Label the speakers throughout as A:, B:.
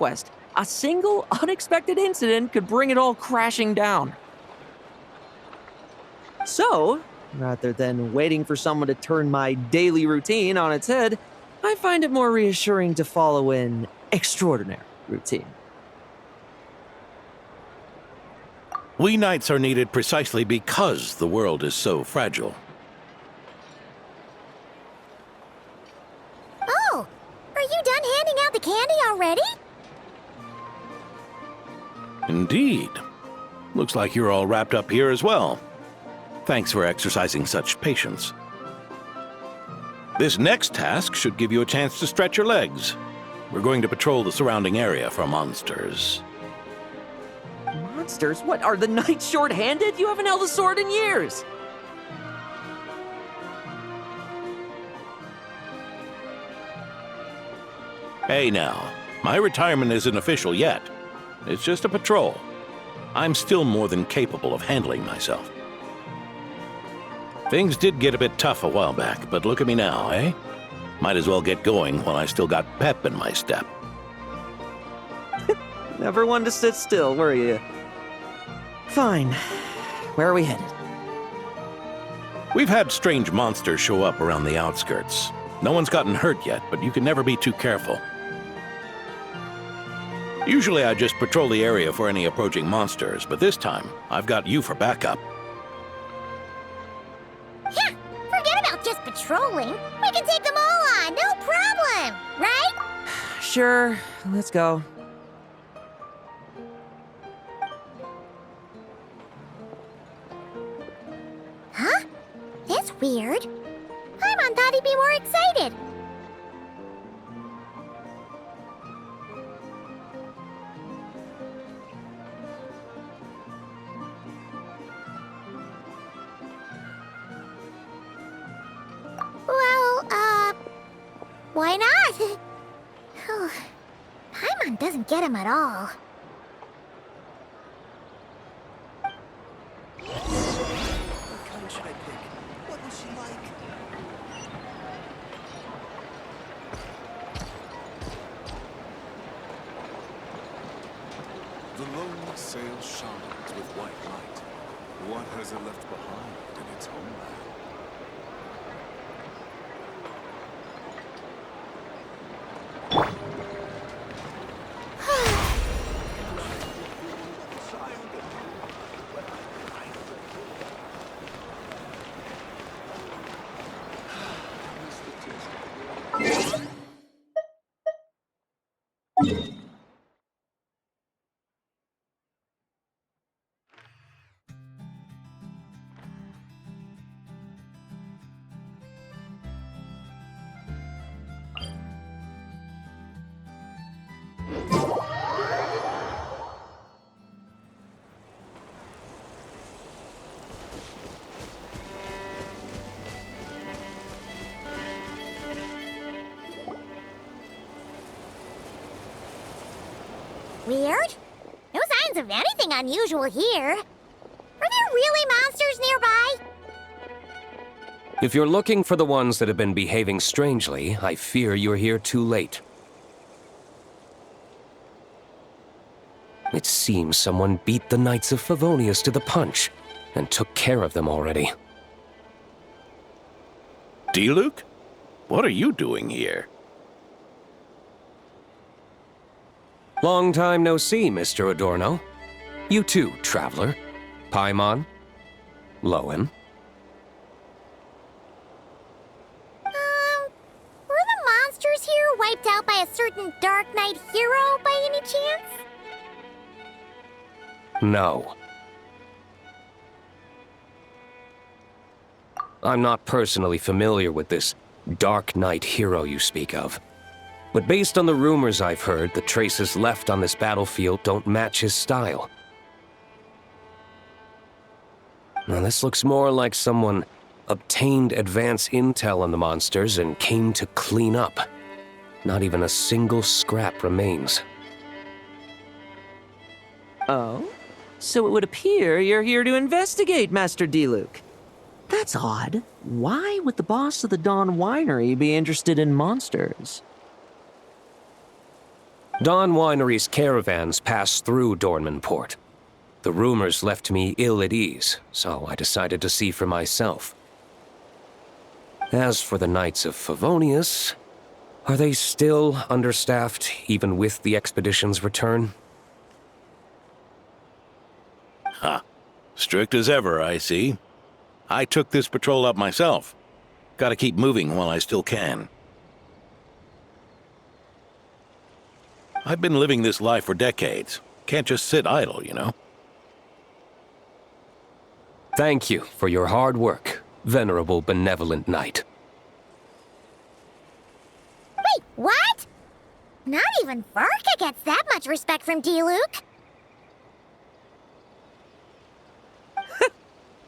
A: quest. A single unexpected incident could bring it all crashing down. So, rather than waiting for someone to turn my daily routine on its head, I find it more reassuring to follow an extraordinary routine.
B: We knights are needed precisely because the world is so fragile.
C: Oh, are you done handing out the candy already?
B: Indeed. Looks like you're all wrapped up here as well. Thanks for exercising such patience. This next task should give you a chance to stretch your legs. We're going to patrol the surrounding area for monsters.
A: Monsters? What, are the knights short-handed? You haven't held a sword in years!
B: Hey now, my retirement isn't official yet. It's just a patrol. I'm still more than capable of handling myself. Things did get a bit tough a while back, but look at me now, eh? Might as well get going while I still got pep in my step.
A: Never one to sit still, were you? Fine. Where are we headed?
B: We've had strange monsters show up around the outskirts. No one's gotten hurt yet, but you can never be too careful. Usually I just patrol the area for any approaching monsters, but this time, I've got you for backup.
C: Yeah, forget about just patrolling. We can take them all on, no problem, right?
A: Sure, let's go.
C: Huh? That's weird. Paimon thought he'd be more excited. Well, why not? Paimon doesn't get him at all.
D: The lone sail shines with white light. What has it left behind in its homeland?
C: Weird? No signs of anything unusual here. Are there really monsters nearby?
E: If you're looking for the ones that have been behaving strangely, I fear you're here too late. It seems someone beat the Knights of Favonius to the punch, and took care of them already.
B: D-Luke? What are you doing here?
E: Long time no see, Mr. Adorno. You too, traveler. Paimon. Lowen.
C: Were the monsters here wiped out by a certain Dark Knight hero by any chance?
E: No. I'm not personally familiar with this Dark Knight hero you speak of. But based on the rumors I've heard, the traces left on this battlefield don't match his style. Now this looks more like someone obtained advance intel on the monsters and came to clean up. Not even a single scrap remains.
A: Oh? So it would appear you're here to investigate, Master D-Luke. That's odd. Why would the boss of the Dawn Winery be interested in monsters?
E: Dawn Winery's caravans passed through Dornman Port. The rumors left me ill at ease, so I decided to see for myself. As for the Knights of Favonius, are they still understaffed, even with the expedition's return?
B: Ha. Strict as ever, I see. I took this patrol up myself. Gotta keep moving while I still can. I've been living this life for decades. Can't just sit idle, you know?
E: Thank you for your hard work, venerable benevolent knight.
C: Wait, what? Not even Varka gets that much respect from D-Luke.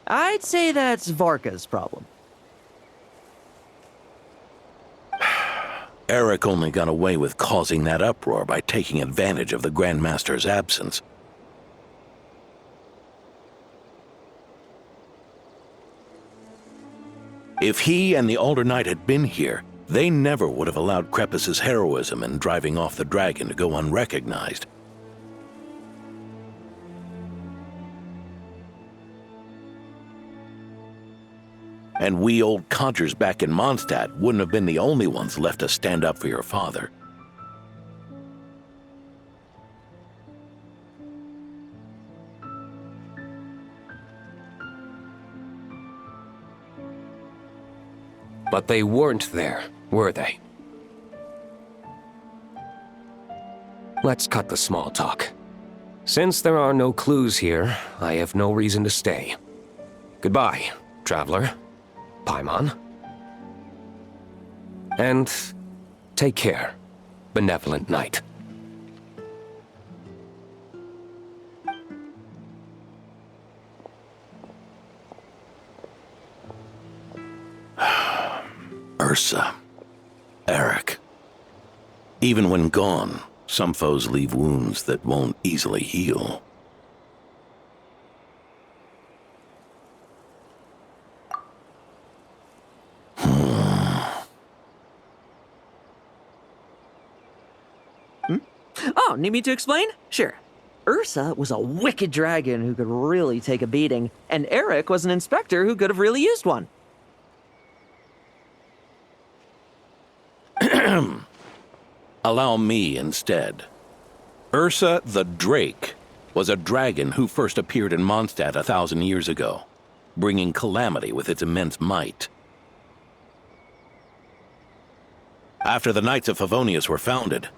A: I'd say that's Varka's problem.
B: Eric only got away with causing that uproar by taking advantage of the Grandmaster's absence. If he and the Alder Knight had been here, they never would have allowed Krepus's heroism in driving off the dragon to go unrecognized. And we old codgers back in Mondstadt wouldn't have been the only ones left to stand up for your father.
E: But they weren't there, were they? Let's cut the small talk. Since there are no clues here, I have no reason to stay. Goodbye, traveler. Paimon. And take care, benevolent knight.
B: Ursa. Eric. Even when gone, some foes leave wounds that won't easily heal.
A: Oh, need me to explain? Sure. Ursa was a wicked dragon who could really take a beating, and Eric was an inspector who could have really used one.
B: Allow me instead. Ursa the Drake was a dragon who first appeared in Mondstadt 1,000 years ago, bringing calamity with its immense might. After the Knights of Favonius were founded,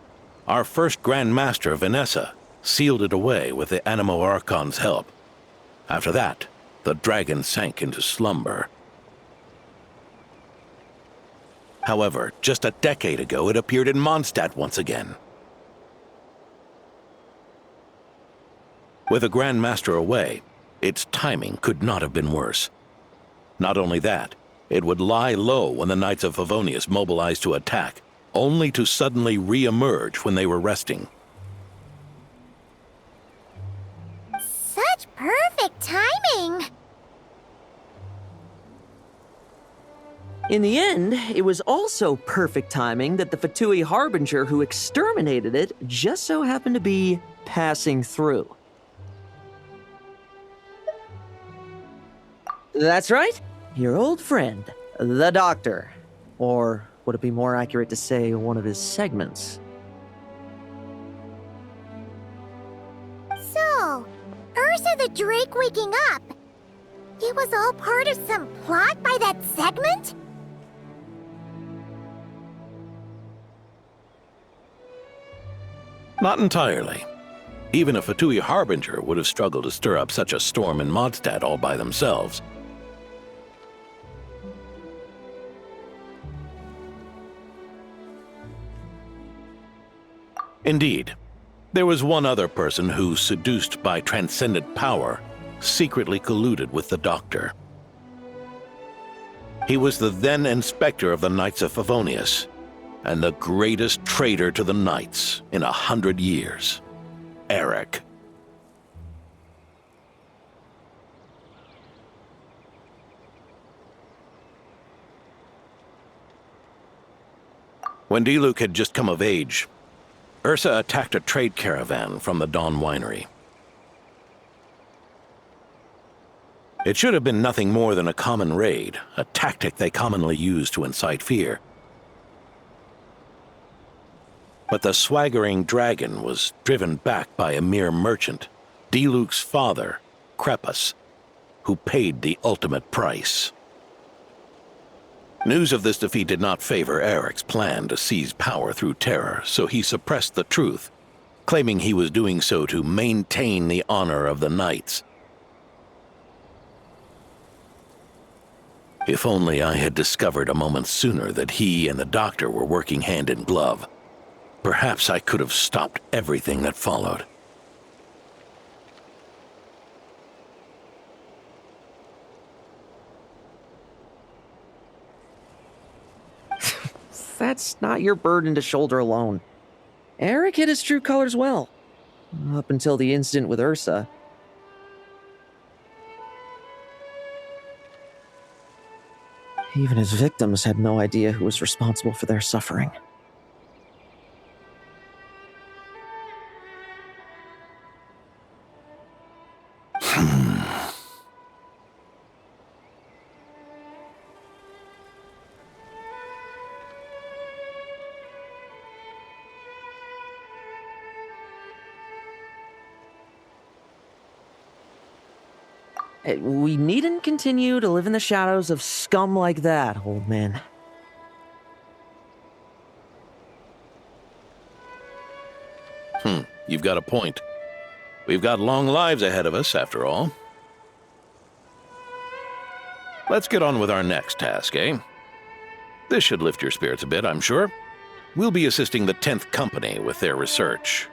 B: our first Grand Master, Vanessa, sealed it away with the Animo Archon's help. After that, the dragon sank into slumber. However, just a decade ago, it appeared in Mondstadt once again. With the Grand Master away, its timing could not have been worse. Not only that, it would lie low when the Knights of Favonius mobilized to attack, only to suddenly re-emerge when they were resting.
C: Such perfect timing.
A: In the end, it was also perfect timing that the Fatui Harbinger who exterminated it just so happened to be passing through. That's right, your old friend, the Doctor. Or would it be more accurate to say one of his segments?
C: So, Ursa the Drake waking up. It was all part of some plot by that segment?
B: Not entirely. Even a Fatui Harbinger would have struggled to stir up such a storm in Mondstadt all by themselves. Indeed, there was one other person who, seduced by transcendent power, secretly colluded with the Doctor. He was the then Inspector of the Knights of Favonius, and the greatest traitor to the Knights in 100 years, Eric. When D-Luke had just come of age, Ursa attacked a trade caravan from the Dawn Winery. It should have been nothing more than a common raid, a tactic they commonly use to incite fear. But the swaggering dragon was driven back by a mere merchant, Diluc's father, Crepus, who paid the ultimate price. News of this defeat did not favor Eric's plan to seize power through terror, so he suppressed the truth, claiming he was doing so to maintain the honor of the knights. If only I had discovered a moment sooner that he and the doctor were working hand in glove. Perhaps I could have stopped everything that followed.
A: That's not your burden to shoulder alone. Eric hid his true colors well. Up until the incident with Ursa. Even his victims had no idea who was responsible for their suffering. We needn't continue to live in the shadows of scum like that, old man.
B: You've got a point. We've got long lives ahead of us, after all. Let's get on with our next task, eh? This should lift your spirits a bit, I'm sure. We'll be assisting the 10th Company with their research.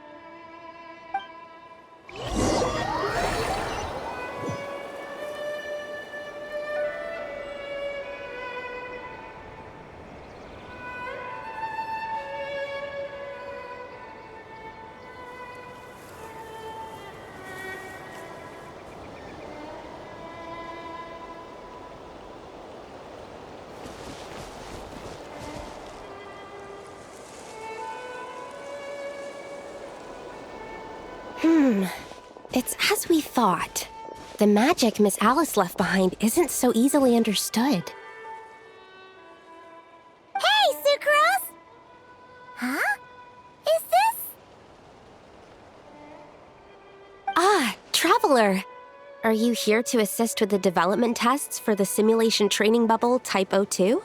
F: It's as we thought. The magic Miss Alice left behind isn't so easily understood.
C: Hey, Sucrose! Huh? Is this?
F: Ah, Traveler! Are you here to assist with the development tests for the simulation training bubble Type 02?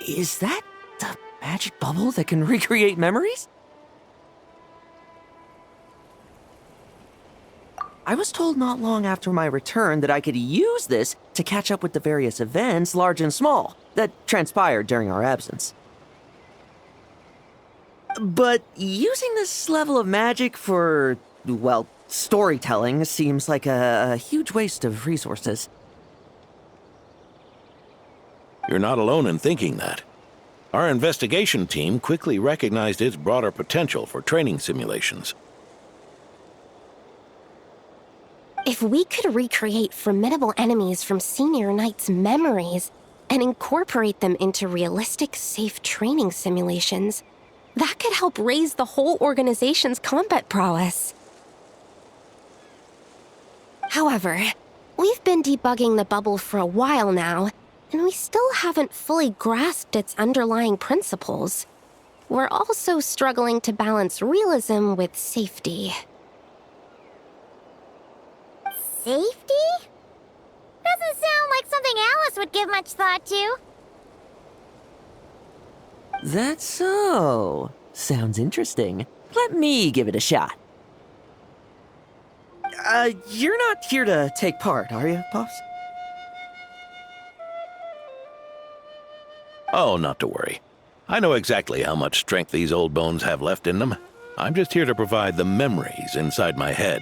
A: Is that the magic bubble that can recreate memories? I was told not long after my return that I could use this to catch up with the various events, large and small, that transpired during our absence. But using this level of magic for, well, storytelling seems like a huge waste of resources.
B: You're not alone in thinking that. Our investigation team quickly recognized its broader potential for training simulations.
F: If we could recreate formidable enemies from senior knights' memories and incorporate them into realistic, safe training simulations, that could help raise the whole organization's combat prowess. However, we've been debugging the bubble for a while now, and we still haven't fully grasped its underlying principles. We're also struggling to balance realism with safety.
C: Safety? Doesn't sound like something Alice would give much thought to.
A: That's so. Sounds interesting. Let me give it a shot. You're not here to take part, are you, Pops?
B: Oh, not to worry. I know exactly how much strength these old bones have left in them. I'm just here to provide the memories inside my head.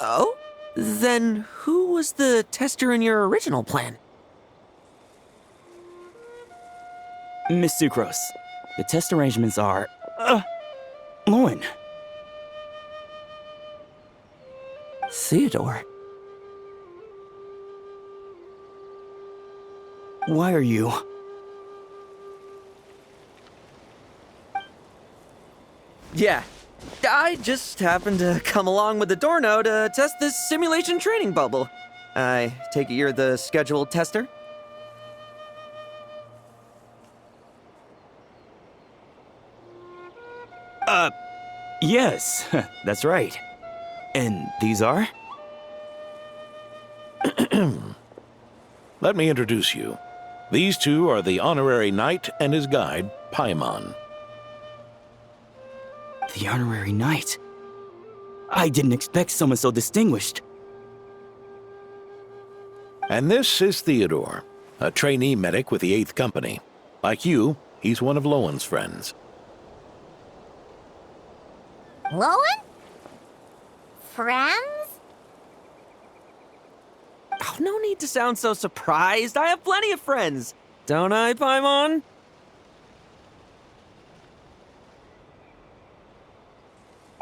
A: Oh? Then who was the tester in your original plan?
G: Miss Sucrose, the test arrangements are... Lauren.
A: Theodore.
G: Why are you?
A: Yeah, I just happened to come along with the Dorno to test this simulation training bubble. I take it you're the scheduled tester?
G: Yes, that's right. And these are?
B: Let me introduce you. These two are the honorary knight and his guide, Paimon.
G: The honorary knight. I didn't expect someone so distinguished.
B: And this is Theodore, a trainee medic with the 8th Company. Like you, he's one of Lowen's friends.
C: Lowen? Friends?
A: Oh, no need to sound so surprised. I have plenty of friends. Don't I, Paimon?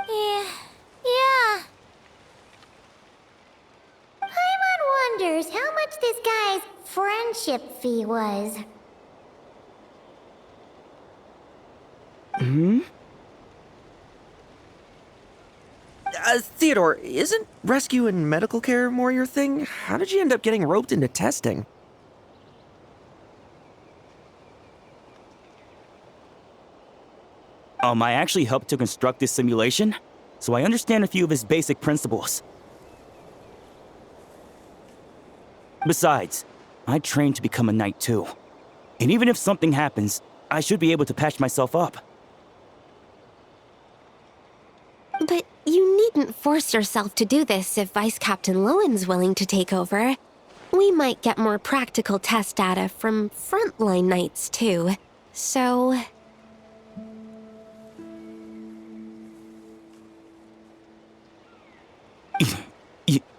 C: Yeah. Paimon wonders how much this guy's friendship fee was.
A: Theodore, isn't rescue and medical care more your thing? How did you end up getting roped into testing?
G: I actually helped to construct this simulation, so I understand a few of its basic principles. Besides, I trained to become a knight too. And even if something happens, I should be able to patch myself up.
F: But you needn't force yourself to do this if Vice Captain Lowen's willing to take over. We might get more practical test data from frontline knights too. So...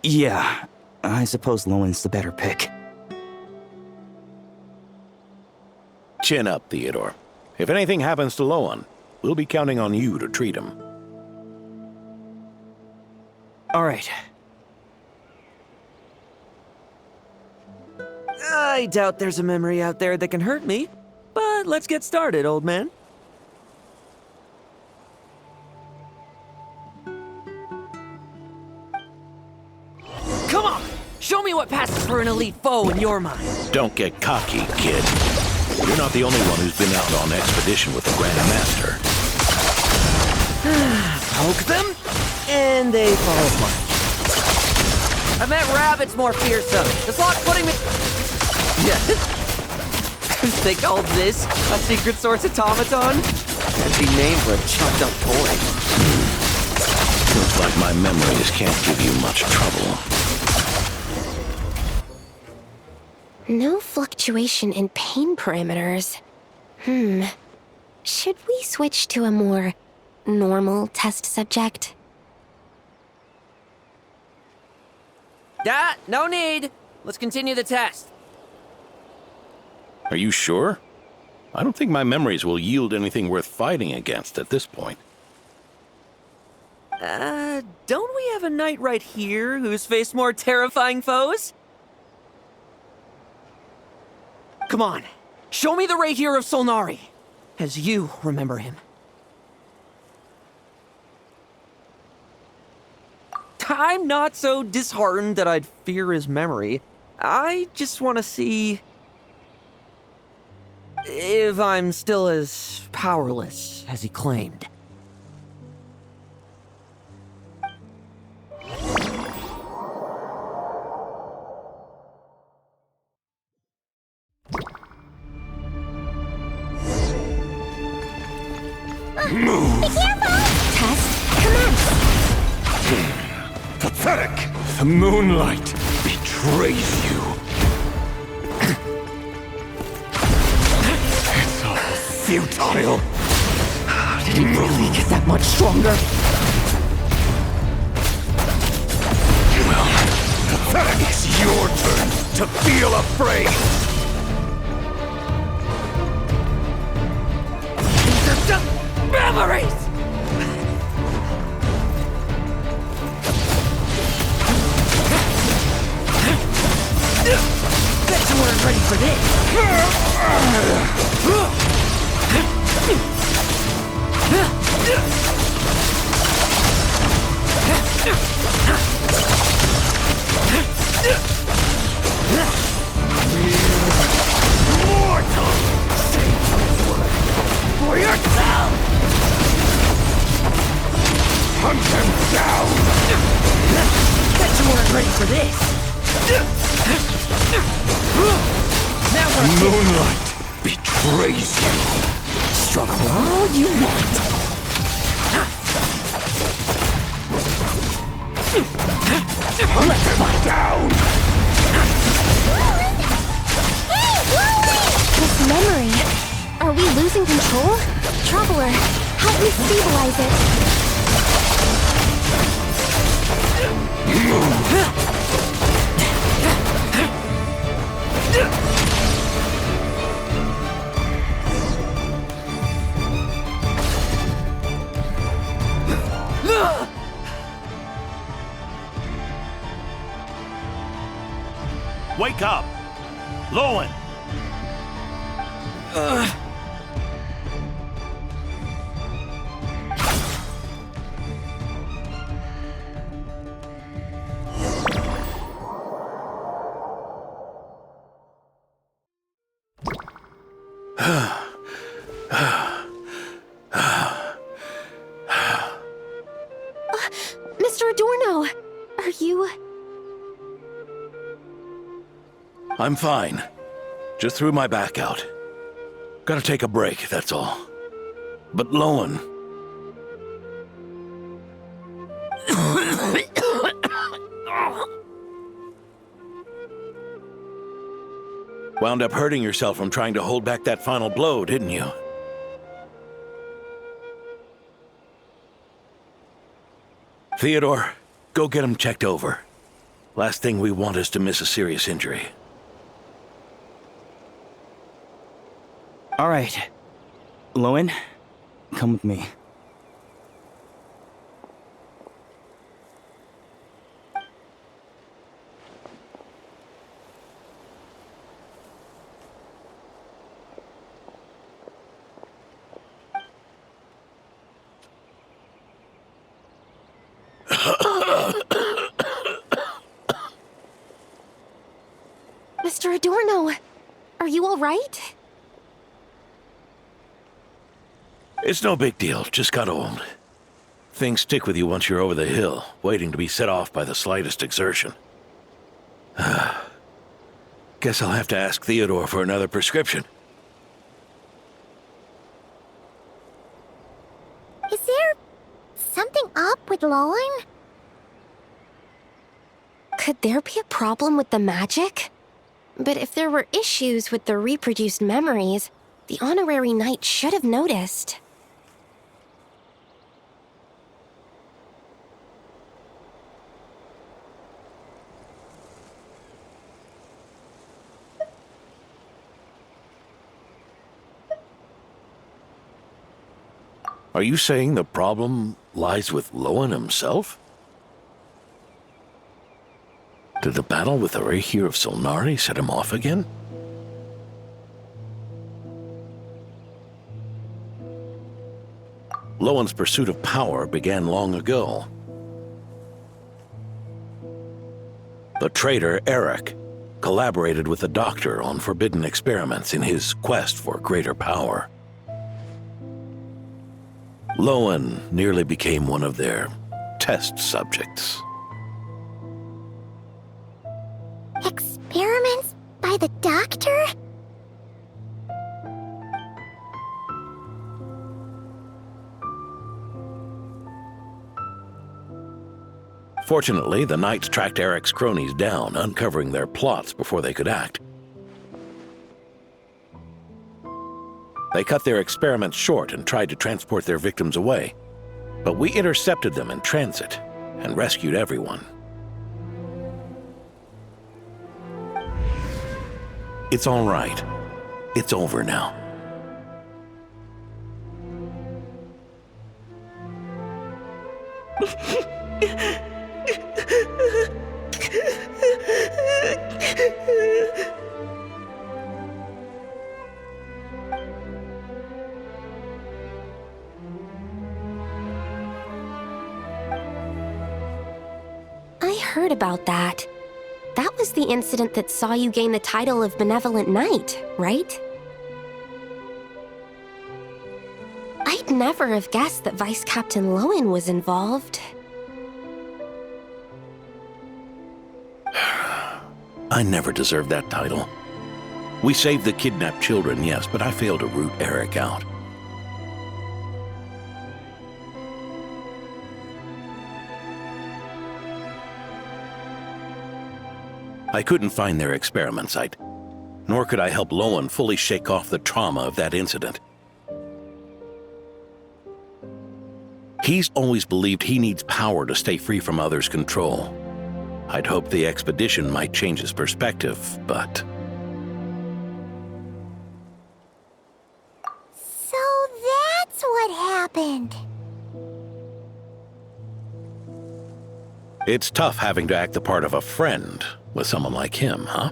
G: Yeah, I suppose Lowen's the better pick.
B: Chin up, Theodore. If anything happens to Lowen, we'll be counting on you to treat him.
G: All right.
A: I doubt there's a memory out there that can hurt me. But let's get started, old man. Come on! Show me what passes for an elite foe in your mind.
B: Don't get cocky, kid. You're not the only one who's been out on expedition with the Grand Master.
A: Poke them, and they fall apart. I met rabbits more fearsome. This lot putting me... Yeah. They called this a secret source automaton? That'd be named for a chucked up toy.
B: Looks like my memories can't give you much trouble.
F: no fluctuation in pain parameters. Should we switch to a more normal test subject?
A: No need. Let's continue the test.
B: Are you sure? I don't think my memories will yield anything worth fighting against at this point.
A: Don't we have a knight right here who's faced more terrifying foes? Come on, show me the Rapier of Solnari, as you remember him. I'm not so disheartened that I'd fear his memory. I just want to see if I'm still as powerless as he claimed.
F: Test commence!
H: Pathetic! The moonlight betrays you. It's all futile.
A: Did he really get that much stronger?
H: Well, pathetic! It's your turn to feel afraid.
A: These are just memories! Bet you weren't ready for this.
H: Mortal! Save the word for yourself! Hunt them down!
A: Bet you weren't ready for this. Now we're
H: Moonlight betrays you.
A: struggle all you want.
H: Hunt them down!
F: This memory. Are we losing control? Traveler, help me stabilize it.
H: Wake up! Lowen!
F: Mr. Adorno, are you...
B: I'm fine. Just threw my back out. Gotta take a break, that's all. But Lowen... Wound up hurting yourself from trying to hold back that final blow, didn't you? Theodore, go get him checked over. Last thing we want is to miss a serious injury.
G: All right. Lowen, come with me.
F: Mr. Adorno, are you all right?
B: It's no big deal, just got old. Things stick with you once you're over the hill, waiting to be set off by the slightest exertion. Guess I'll have to ask Theodore for another prescription.
C: Is there something up with Lowen?
F: Could there be a problem with the magic? But if there were issues with the reproduced memories, the honorary knight should have noticed.
B: Are you saying the problem lies with Lowen himself? Did the battle with the Reikir of Solnari set him off again? Lowen's pursuit of power began long ago. The traitor, Eric, collaborated with the Doctor on forbidden experiments in his quest for greater power. Lowen nearly became one of their test subjects.
C: Experiments by the Doctor?
B: Fortunately, the Knights tracked Eric's cronies down, uncovering their plots before they could act. They cut their experiments short and tried to transport their victims away, but we intercepted them in transit and rescued everyone. It's all right. It's over now.
F: heard about that. That was the incident that saw you gain the title of Benevolent Knight, right? I'd never have guessed that Vice Captain Lowen was involved.
B: I never deserved that title. We saved the kidnapped children, yes, but I failed to root Eric out. I couldn't find their experiment site, nor could I help Lowen fully shake off the trauma of that incident. He's always believed he needs power to stay free from others' control. I'd hoped the expedition might change his perspective, but...
C: So that's what happened.
B: It's tough having to act the part of a friend with someone like him, huh?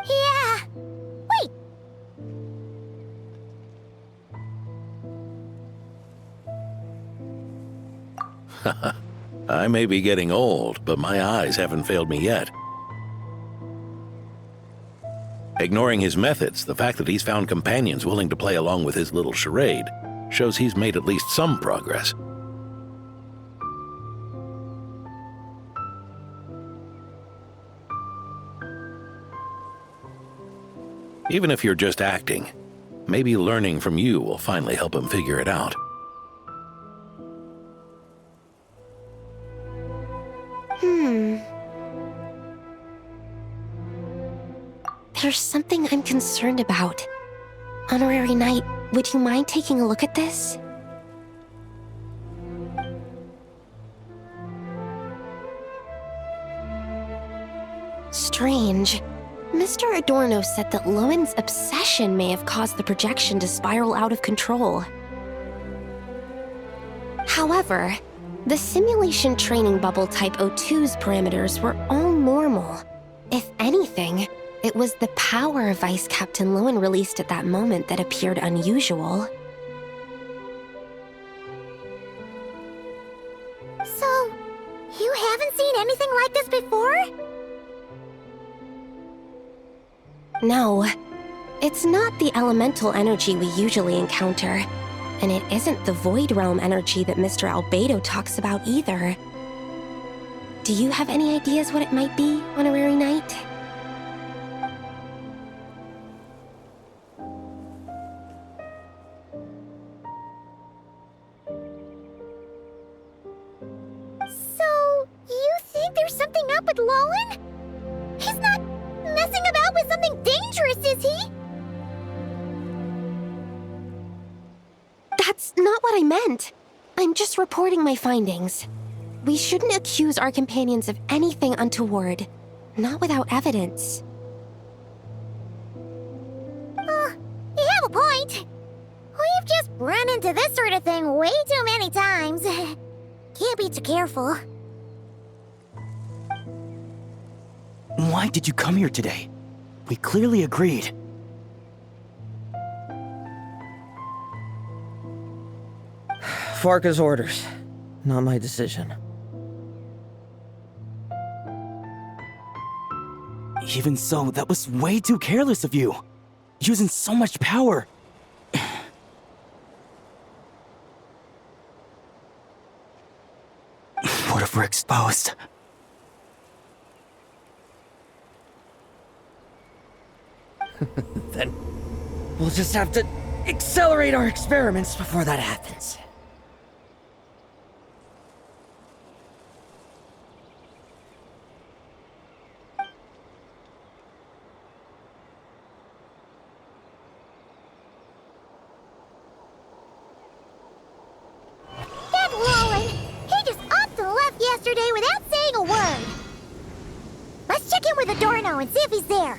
C: Yeah. Wait.
B: I may be getting old, but my eyes haven't failed me yet. Ignoring his methods, the fact that he's found companions willing to play along with his little charade shows he's made at least some progress. Even if you're just acting, maybe learning from you will finally help him figure it out.
F: There's something I'm concerned about. Honorary Knight, would you mind taking a look at this? Strange. Mr. Adorno said that Lowen's obsession may have caused the projection to spiral out of control. However, the simulation training bubble type O2's parameters were all normal. If anything, it was the power Vice Captain Lowen released at that moment that appeared unusual.
C: So, you haven't seen anything like this before?
F: No, it's not the elemental energy we usually encounter, and it isn't the Void Realm energy that Mr. Albedo talks about either. Do you have any ideas what it might be, Honorary Knight?
C: So, you think there's something up with Lowen? He's not messing about with something dangerous, is he?
F: That's not what I meant. I'm just reporting my findings. We shouldn't accuse our companions of anything untoward, not without evidence.
C: You have a point. We've just run into this sort of thing way too many times. Can't be too careful.
G: Why did you come here today? We clearly agreed.
A: Farka's orders, not my decision.
G: Even so, that was way too careless of you. Using so much power. What if we're exposed?
A: Then we'll just have to accelerate our experiments before that happens.
C: That Lowen, he just upped and left yesterday without saying a word. Let's check in with Adorno and see if he's there.